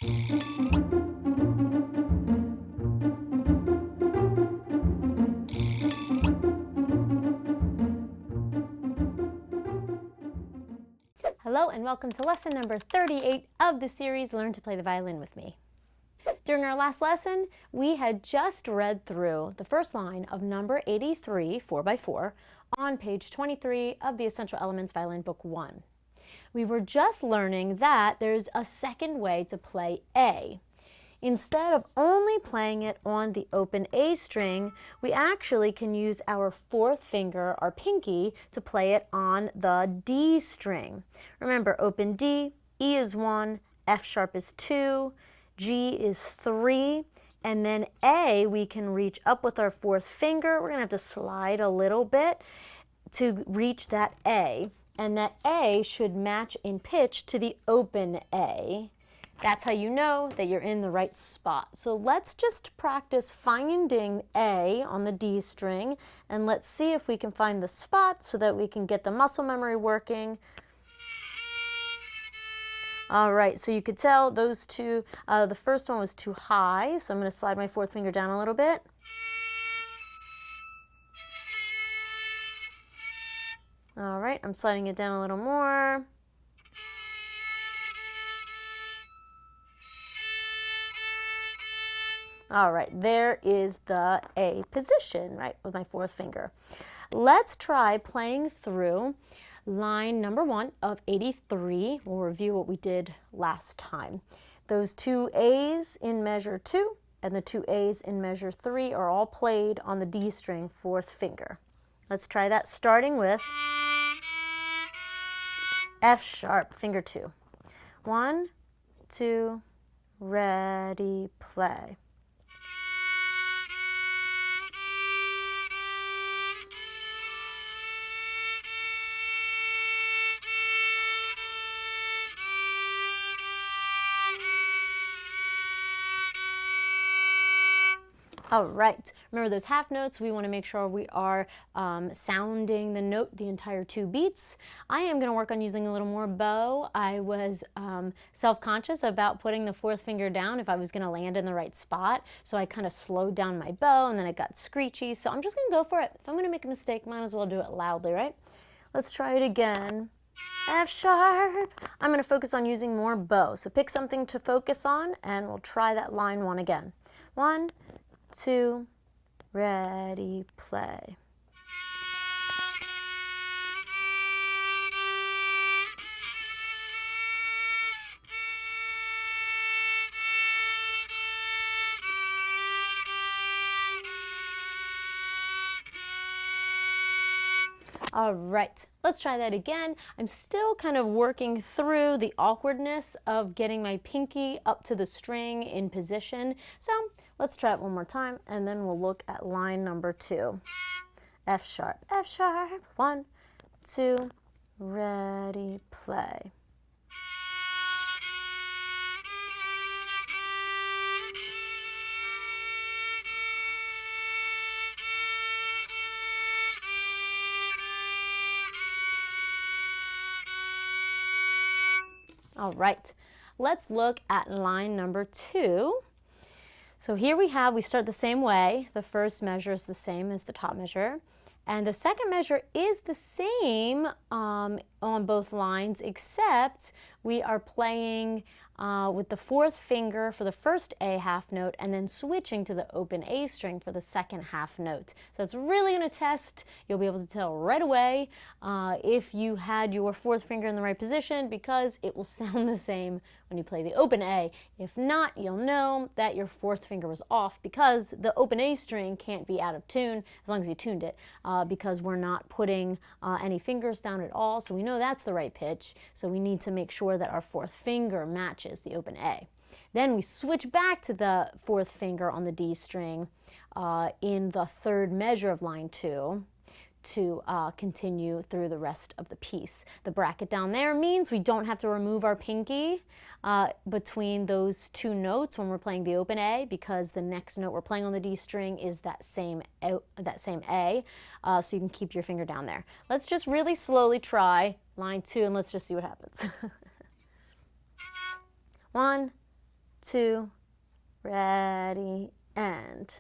Hello and welcome to lesson number 38 of the series Learn to Play the Violin with Me. During our last lesson, we had just read through the first line of number 83, 4x4, on page 23 of the Essential Elements Violin Book 1. We were just learning that there's a second way to play A. Instead of only playing it on the open A string, we actually can use our fourth finger, our pinky, to play it on the D string. Remember, open D, E is 1, F sharp is 2, G is 3, and then A we can reach up with our fourth finger. We're going to have to slide a little bit to reach that A, and that A should match in pitch to the open A. That's how you know that you're in the right spot. So let's just practice finding A on the D string, and let's see if we can find the spot so that we can get the muscle memory working. All right, so you could tell those two, the first one was too high, so I'm going to slide my fourth finger down a little bit. All right, I'm sliding it down a little more. All right, there is the A position, right, with my fourth finger. Let's try playing through line number 1 of 83. We'll review what we did last time. Those two A's in measure 2 and the two A's in measure 3 are all played on the D string, fourth finger. Let's try that, starting with F sharp, finger 2. 1, 2, ready, play. All right, remember those half notes, we want to make sure we are sounding the note the entire 2 beats. I am going to work on using a little more bow. I was self-conscious about putting the fourth finger down if I was going to land in the right spot, so I kind of slowed down my bow and then it got screechy, so I'm just going to go for it. If I'm going to make a mistake, might as well do it loudly, right? Let's try it again. F sharp. I'm going to focus on using more bow, so pick something to focus on and we'll try that line 1 again. 1, 2, ready, play. All right, let's try that again. I'm still kind of working through the awkwardness of getting my pinky up to the string in position. So let's try it one more time, and then we'll look at line number 2. F sharp, F sharp. 1, 2, ready, play. All right, let's look at line number 2. So here we start the same way. The first measure is the same as the top measure. And the second measure is the same on both lines, except we are playing with the fourth finger for the first A half note and then switching to the open A string for the second half note. So it's really going to test. You'll be able to tell right away if you had your fourth finger in the right position, because it will sound the same when you play the open A. If not, you'll know that your fourth finger was off, because the open A string can't be out of tune as long as you tuned it, because we're not putting any fingers down at all. So we know that's the right pitch. So we need to make sure that our fourth finger matches the open A. Then we switch back to the fourth finger on the D string in the third measure of line 2 to continue through the rest of the piece. The bracket down there means we don't have to remove our pinky between those two notes when we're playing the open A, because the next note we're playing on the D string is that same A, so you can keep your finger down there. Let's just really slowly try line 2 and let's just see what happens. 1, 2, ready, and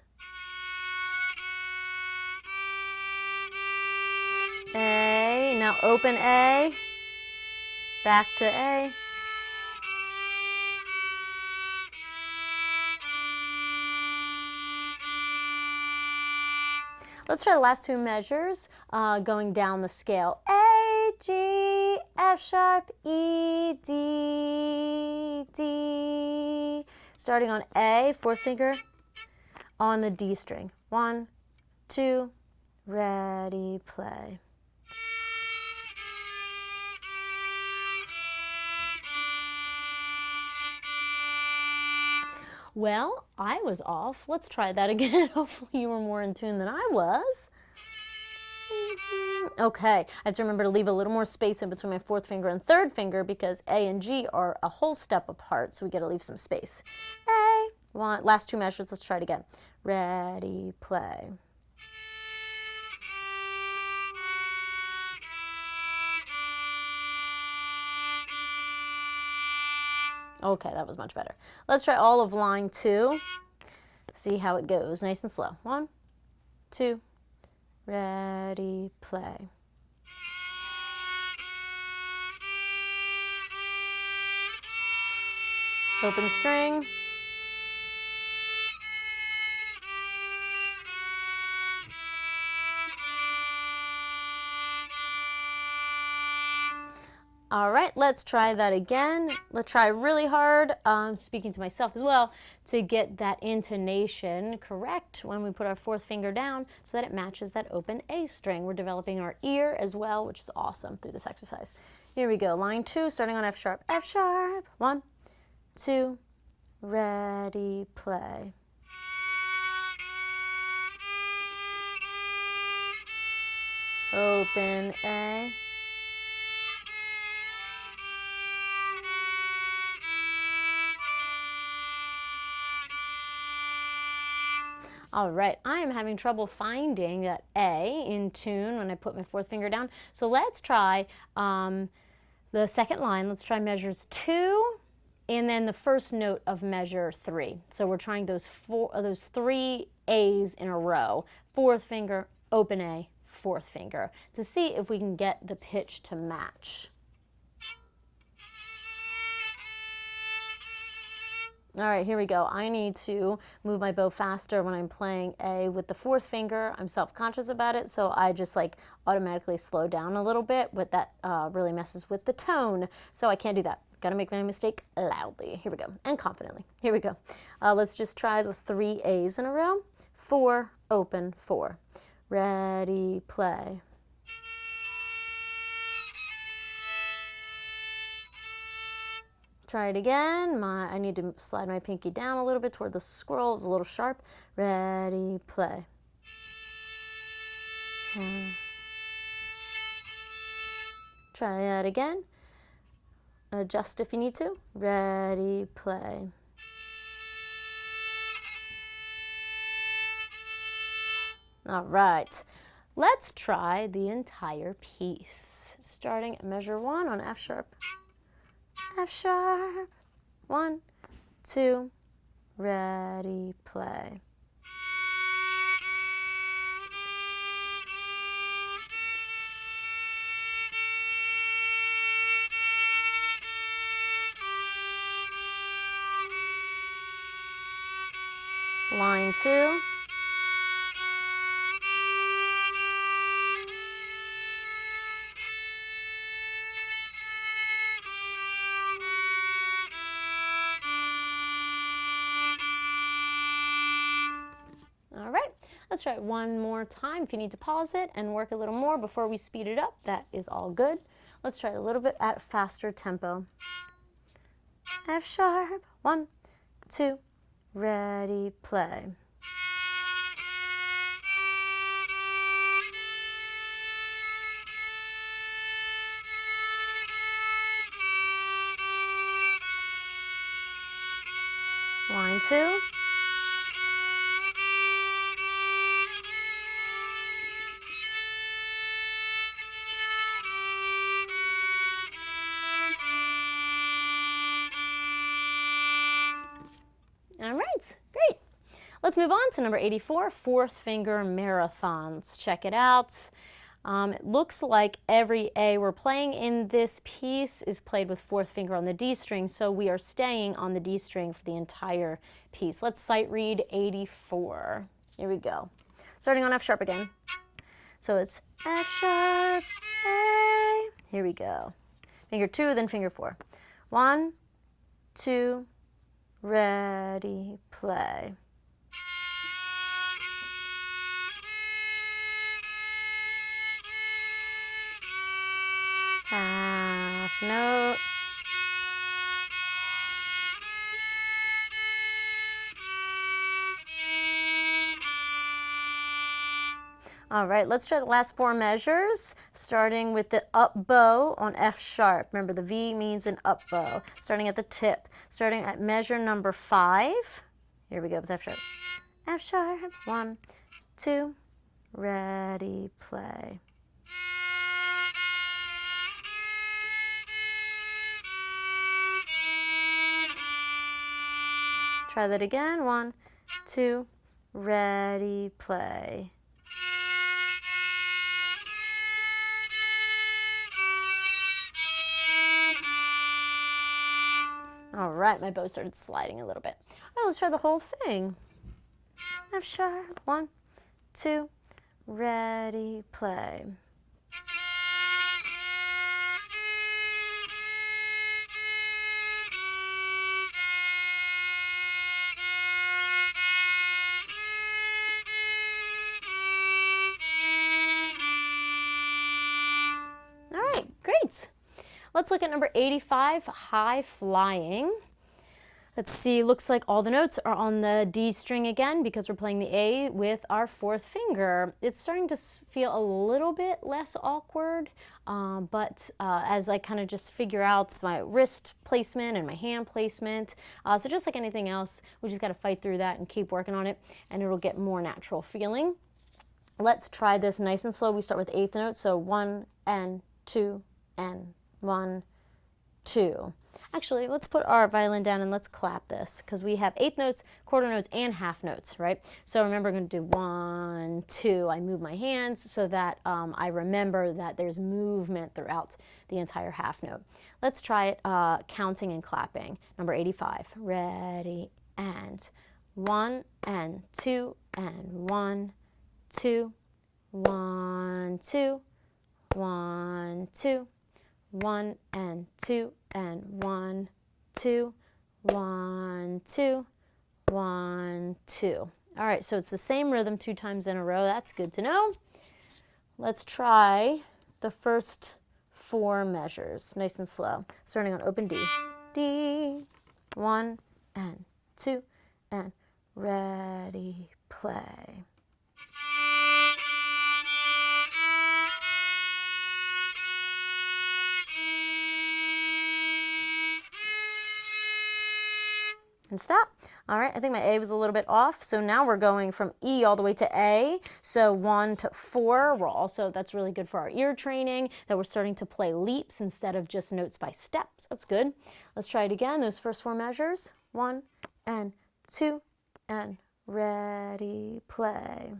A, now open A, back to A. Let's try the last two measures going down the scale. A, G, F sharp, E, D, D. Starting on A, fourth finger on the D string. 1, 2, ready, play. Well, I was off. Let's try that again. Hopefully you were more in tune than I was. Okay, I have to remember to leave a little more space in between my fourth finger and third finger because A and G are a whole step apart, so we got to leave some space. A, one, last two measures, let's try it again. Ready, play. Okay, that was much better. Let's try all of line 2. See how it goes, nice and slow. 1, 2, ready, play. Open string. All right, let's try that again. Let's try really hard, speaking to myself as well, to get that intonation correct when we put our fourth finger down so that it matches that open A string. We're developing our ear as well, which is awesome through this exercise. Here we go, line 2, starting on F sharp, F sharp. 1, 2, ready, play. Open A. All right, I am having trouble finding that A in tune when I put my fourth finger down. So let's try the second line. Let's try measures 2 and then the first note of measure 3. So we're trying those 3 A's in a row. Fourth finger, open A, fourth finger, to see if we can get the pitch to match. All right, here we go. I need to move my bow faster when I'm playing A with the fourth finger. I'm self-conscious about it, so I just like automatically slow down a little bit, but that really messes with the tone, so I can't do that. Gotta make my mistake loudly. Here we go, and confidently. Here we go. Let's just try the 3 A's in a row. 4, open, 4. Ready, play. Try it again. I need to slide my pinky down a little bit toward the scroll. It's a little sharp. Ready, play. Try that again. Adjust if you need to. Ready, play. All right. Let's try the entire piece. Starting at measure 1 on F sharp. F sharp. 1, 2, ready, play. Line 2. All right, let's try it one more time. If you need to pause it and work a little more before we speed it up, that is all good. Let's try it a little bit at a faster tempo. F sharp, 1, 2, ready, play. Line 2. All right, great. Let's move on to number 84, fourth finger marathons. Check it out. It looks like every A we're playing in this piece is played with fourth finger on the D string, so we are staying on the D string for the entire piece. Let's sight read 84. Here we go. Starting on F sharp again. So it's F sharp, A. Here we go. Finger 2, then finger 4. 1, 2, ready, play. Half note. All right, let's try the last 4 measures, starting with the up bow on F sharp. Remember, the V means an up bow. Starting at the tip, starting at measure number 5. Here we go with F sharp. F sharp, 1, 2, ready, play. Try that again. 1, 2, ready, play. All right, my bow started sliding a little bit. All right, let's try the whole thing. F sharp, 1, 2, ready, play. All right, great. Let's look at number 85, high flying. Let's see, looks like all the notes are on the D string again because we're playing the A with our fourth finger. It's starting to feel a little bit less awkward, but as I kind of just figure out my wrist placement and my hand placement, so just like anything else, we just got to fight through that and keep working on it, and it'll get more natural feeling. Let's try this nice and slow. We start with the 8th note, so 1 and 2 and 1, 2. Actually, let's put our violin down and let's clap this because we have 8th notes, quarter notes, and half notes, right? So remember, I'm going to do 1, 2. I move my hands so that I remember that there's movement throughout the entire half note. Let's try it counting and clapping. Number 85. Ready, and 1 and 2 and 1, 2, 1, 2, 1, 2. 1 and 2 and 1, 2, 1, 2, 1, 2. All right, so it's the same rhythm 2 times in a row. That's good to know. Let's try the first 4 measures, nice and slow. Starting on open D. D, 1 and 2 and ready, play. And stop. All right, I think my A was a little bit off, so now we're going from E all the way to A, so 1 to 4. That's really good for our ear training, that we're starting to play leaps instead of just notes by steps. That's good. Let's try it again, those first 4 measures. 1 and 2 and ready, play.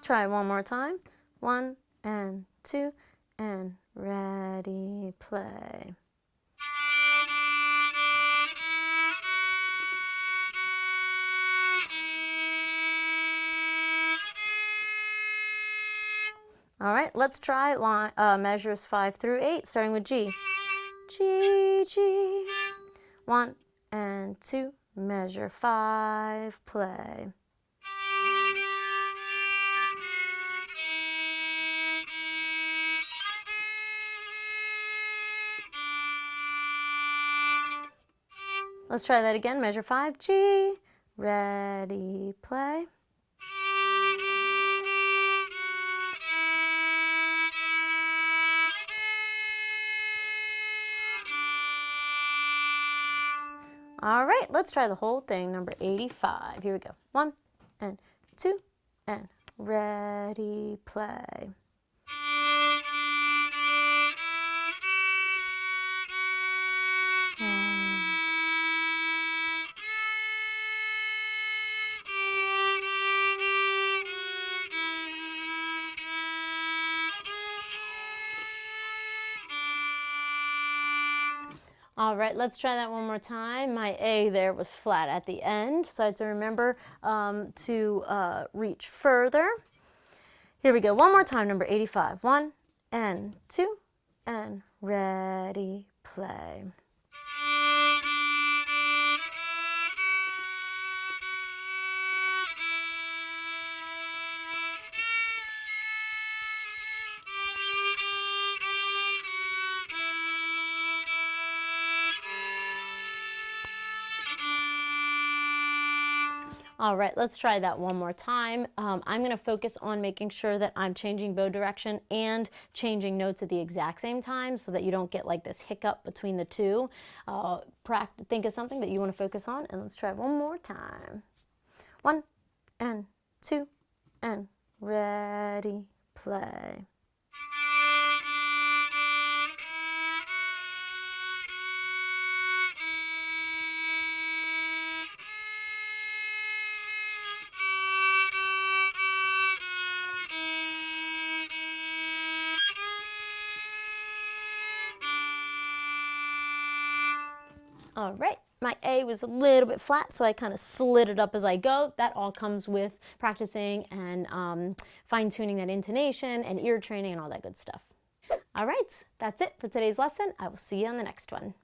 Try one more time. 1 and 2 and ready, play. All right, let's try measures 5 through 8, starting with G. G, G. 1 and 2, measure 5, play. Let's try that again. Measure 5, G, ready, play. All right, let's try the whole thing. Number 85. Here we go. 1 and 2 and ready, play. All right, let's try that one more time. My A there was flat at the end, so I have to remember to reach further. Here we go, one more time, number 85. 1 and 2 and ready, play. All right, let's try that one more time. I'm going to focus on making sure that I'm changing bow direction and changing notes at the exact same time so that you don't get like this hiccup between the two. Think of something that you want to focus on, and let's try one more time. 1 and 2 and ready, play. All right, my A was a little bit flat, so I kind of slid it up as I go. That all comes with practicing and fine-tuning that intonation and ear training and all that good stuff. All right, that's it for today's lesson. I will see you on the next one.